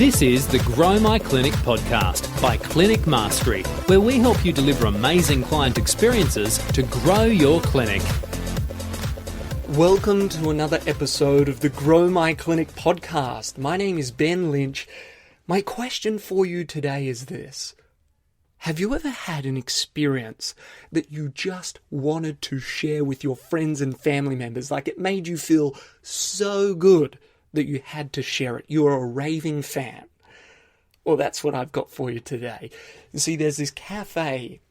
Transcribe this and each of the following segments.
This is the Grow My Clinic podcast by Clinic Mastery, where we help you deliver amazing client experiences to grow your clinic. Welcome to another episode of the Grow My Clinic podcast. My name is Ben Lynch. My question for you today is this. Have you ever had an experience that you just wanted to share with your friends and family members? Like it made you feel so good that you had to share it. You're a raving fan. Well, that's what I've got for you today. You see, there's this cafe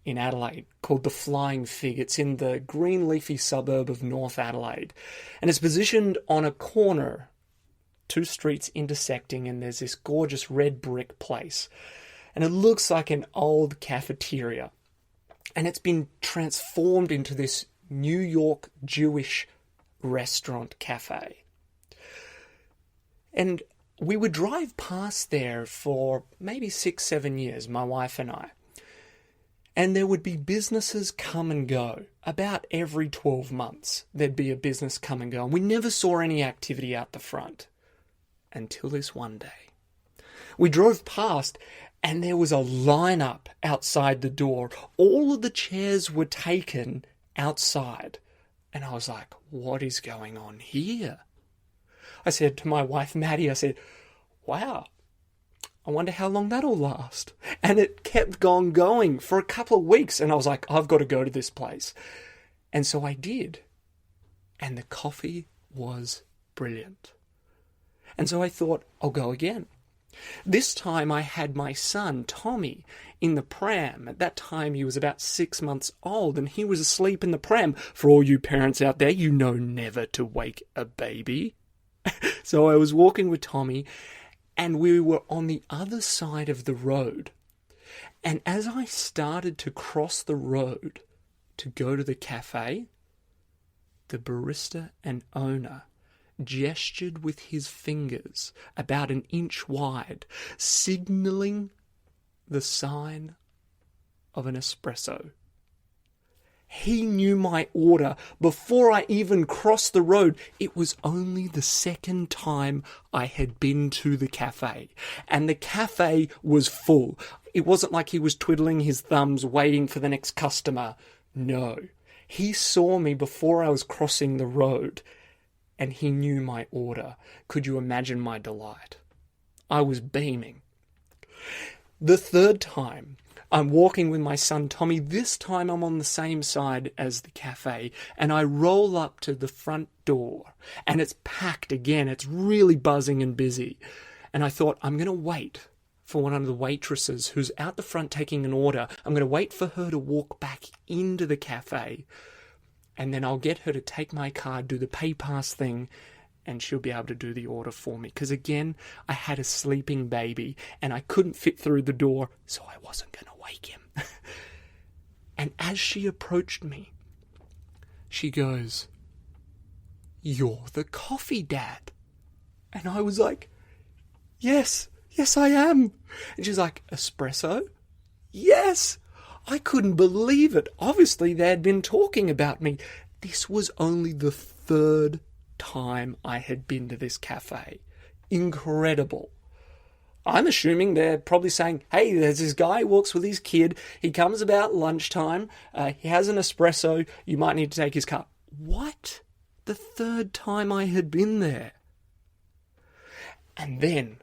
in Adelaide called the Flying Fig. It's in the green leafy suburb of North Adelaide. And it's positioned on a corner, two streets intersecting, and there's this gorgeous red brick place. And it looks like an old cafeteria. And it's been transformed into this New York Jewish restaurant cafe. And we would drive past there for maybe 6-7 years, my wife and I. And there would be businesses come and go. About every 12 months, there'd be a business come and go. And we never saw any activity out the front. Until this one day. We drove past and there was a lineup outside the door. All of the chairs were taken outside. And I was like, what is going on here? I said to my wife, Maddie, I said, wow, I wonder how long that'll last. And it kept on going for a couple of weeks. And I was like, I've got to go to this place. And so I did. And the coffee was brilliant. And so I thought, I'll go again. This time I had my son, Tommy, in the pram. At that time he was about 6 months old and he was asleep in the pram. For all you parents out there, you know never to wake a baby. So I was walking with Tommy and we were on the other side of the road. And as I started to cross the road to go to the cafe, the barista and owner gestured with his fingers about an inch wide, signalling the sign of an espresso. He knew my order before I even crossed the road. It was only the second time I had been to the cafe, and the cafe was full. It wasn't like he was twiddling his thumbs waiting for the next customer. No, he saw me before I was crossing the road. And he knew my order. Could you imagine my delight? I was beaming. The third time, I'm walking with my son Tommy. This time I'm on the same side as the cafe. And I roll up to the front door. And it's packed again. It's really buzzing and busy. And I thought, I'm going to wait for one of the waitresses who's out the front taking an order. I'm going to wait for her to walk back into the cafe. And then I'll get her to take my card, do the pay pass thing, and she'll be able to do the order for me. Because again, I had a sleeping baby and I couldn't fit through the door, so I wasn't going to wake him. And as she approached me, she goes, "You're the coffee dad." And I was like, yes, I am. And she's like, "Espresso?" Yes. I couldn't believe it. Obviously, they had been talking about me. This was only the third time I had been to this cafe. Incredible. I'm assuming they're probably saying, hey, there's this guy who walks with his kid. He comes about lunchtime. He has an espresso. You might need to take his cup. What? The third time I had been there. And then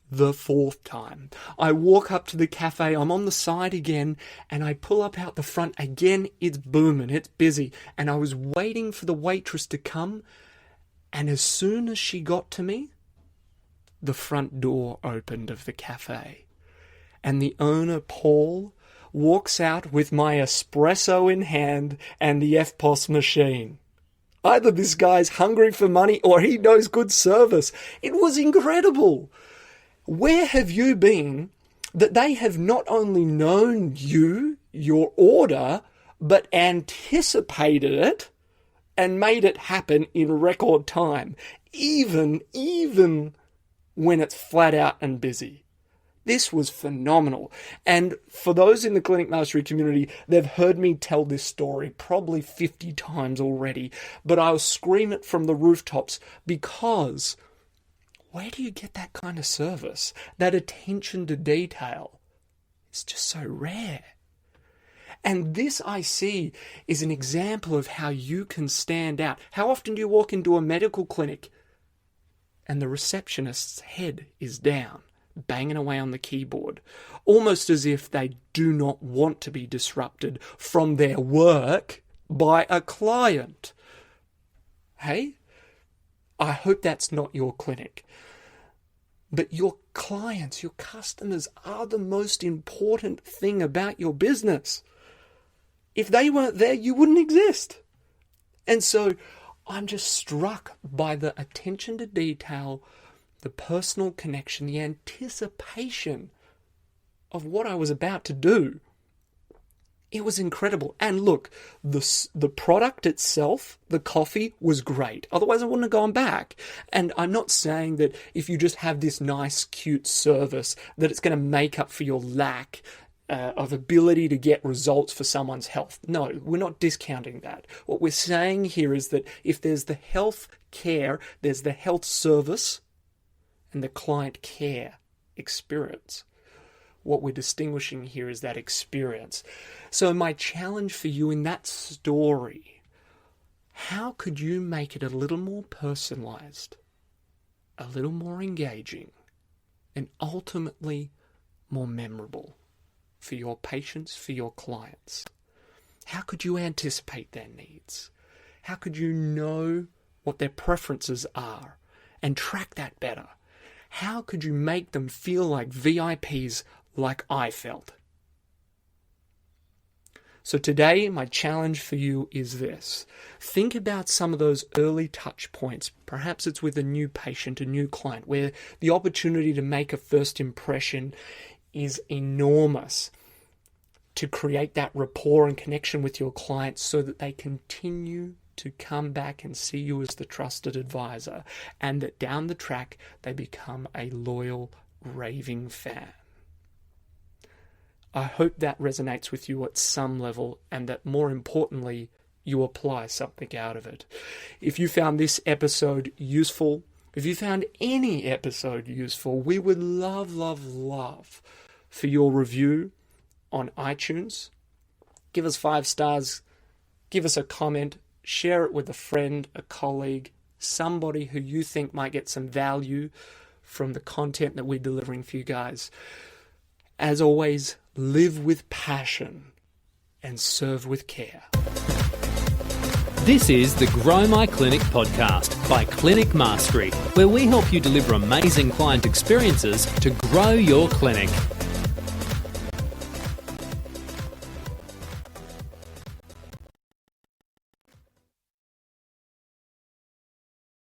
the fourth time, I walk up to the cafe, I'm on the side again, and I pull up out the front. Again, it's booming, it's busy. And I was waiting for the waitress to come, and as soon as she got to me, the front door opened of the cafe. And the owner, Paul, walks out with my espresso in hand and the FPOS machine. Either this guy's hungry for money or he knows good service. It was incredible. Where have you been that they have not only known you, your order, but anticipated it and made it happen in record time, even when it's flat out and busy? This was phenomenal. And for those in the Clinic Mastery community, they've heard me tell this story probably 50 times already, but I'll scream it from the rooftops because Where do you get that kind of service? That attention to detail? It's just so rare. And this, I see, is an example of how you can stand out. How often do you walk into a medical clinic and the receptionist's head is down, banging away on the keyboard, almost as if they do not want to be disrupted from their work by a client? Hey, I hope that's not your clinic. But your clients, your customers are the most important thing about your business. If they weren't there, you wouldn't exist. And so I'm just struck by the attention to detail, the personal connection, the anticipation of what I was about to do. It was incredible. And look, the product itself, the coffee, was great. Otherwise, I wouldn't have gone back. And I'm not saying that if you just have this nice, cute service, that it's going to make up for your lack of ability to get results for someone's health. No, we're not discounting that. What we're saying here is that if there's the health care, there's the health service and the client care experience. What we're distinguishing here is that experience. So my challenge for you in that story, how could you make it a little more personalized, a little more engaging, and ultimately more memorable for your patients, for your clients? How could you anticipate their needs? How could you know what their preferences are and track that better? How could you make them feel like VIPs like I felt? So today, my challenge for you is this. Think about some of those early touch points. Perhaps it's with a new patient, a new client, where the opportunity to make a first impression is enormous, to create that rapport and connection with your clients so that they continue to come back and see you as the trusted advisor, and that down the track they become a loyal, raving fan. I hope that resonates with you at some level, and that more importantly, you apply something out of it. If you found this episode useful, if you found any episode useful, we would love, love, love for your review on iTunes. Give us 5 stars, give us a comment, share it with a friend, a colleague, somebody who you think might get some value from the content that we're delivering for you guys. As always, live with passion and serve with care. This is the Grow My Clinic podcast by Clinic Mastery, where we help you deliver amazing client experiences to grow your clinic.